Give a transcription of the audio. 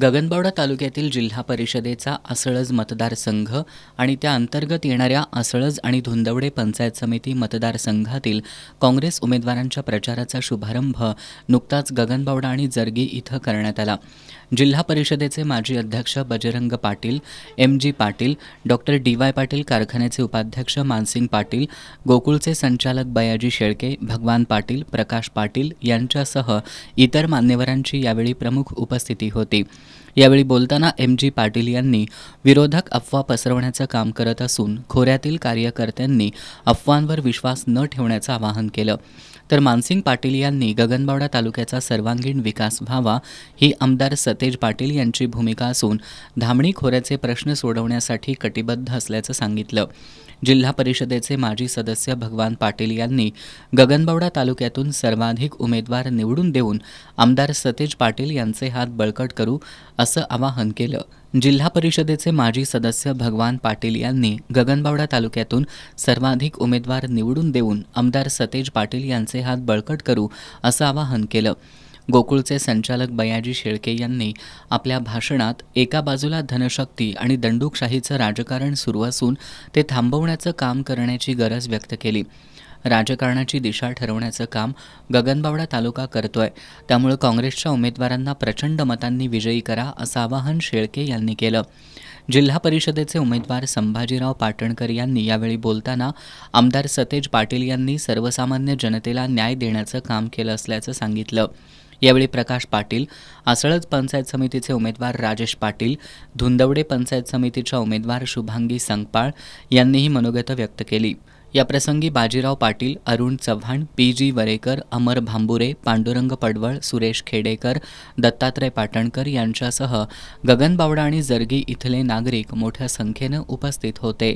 गगनबावडा तालुक्यातील जिल्हा परिषदेचा असळज मतदारसंघ आणि त्या अंतर्गत येणाऱ्या असळज आणि धुंदवडे पंचायत समिती मतदारसंघातील काँग्रेस उमेदवारांच्या प्रचाराचा शुभारंभ नुकताच गगनबावडा आणि जरगी इथं करण्यात आला. जिल्हा परिषदेचे माजी अध्यक्ष Bajrang Patil, MG. Patil, doctor DY. Patil, कारखान्याचे उपाध्यक्ष मानसिंग पाटील, गोकुळचे संचालक बयाजी शेळके, भगवान पाटील, प्रकाश पाटील यांच्यासह इतर मान्यवरांची यावेळी प्रमुख उपस्थिती होती. यावेळी बोलताना एम.जी. पाटील यांनी विरोधक अफवा पसरवण्याचं काम करत असून खोऱ्यातील कार्यकर्त्यांनी अफवांवर विश्वास न ठेवण्याचं आवाहन केलं. तर मानसिंग पाटील यांनी गगनबावडा तालुक्याचा सर्वांगीण विकास व्हावा ही आमदार सतेज पाटील यांची भूमिका असून धामणी खोऱ्याचे प्रश्न सोडवण्यासाठी कटिबद्ध असल्याचं सांगितलं. जिल्हा परिषदेचे माजी सदस्य भगवान पाटील यांनी गगनबावडा तालुक्यातून सर्वाधिक उमेदवार निवडून देऊन आमदार सतेज पाटील यांचे हात बळकट करू असं आवाहन केलं. जिल्हा परिषदेचे माजी सदस्य भगवान पाटील यांनी गगनबावडा तालुक्यातून सर्वाधिक उमेदवार निवडून देऊन आमदार सतेज पाटील यांचे हात बळकट करू असं आवाहन केलं. गोकुळचे संचालक बयाजी शेळके यांनी आपल्या भाषणात एका बाजूला धनशक्ती आणि दंडूकशाहीचं राजकारण सुरू असून ते थांबवण्याचं काम करण्याची गरज व्यक्त केली. राजकारणाची दिशा ठरवण्याचं काम गगनबावडा तालुका करतोय, त्यामुळे काँग्रेसच्या उमेदवारांना प्रचंड मतांनी विजयी करा असं आवाहन शेळके यांनी केलं. जिल्हा परिषदेचे उमेदवार संभाजीराव पाटणकर यांनी यावेळी बोलताना आमदार सतेज पाटील यांनी सर्वसामान्य जनतेला न्याय देण्याचं काम केलं असल्याचं सांगितलं. यावेळी प्रकाश पाटील, असळज पंचायत समितीचे उमेदवार राजेश पाटील, धुंदवडे पंचायत समितीच्या उमेदवार शुभांगी संगपाळ यांनीही मनोगत व्यक्त केली. याप्रसंगी बाजीराव पाटील, अरुण चव्हाण, पी.जी. वरेकर, अमर भांबुरे, पांडुरंग पडवळ, सुरेश खेडेकर, दत्तात्रय पाटणकर यांच्यासह गगनबावडा आणि जरगी इथले नागरिक मोठ्या संख्येनं उपस्थित होते.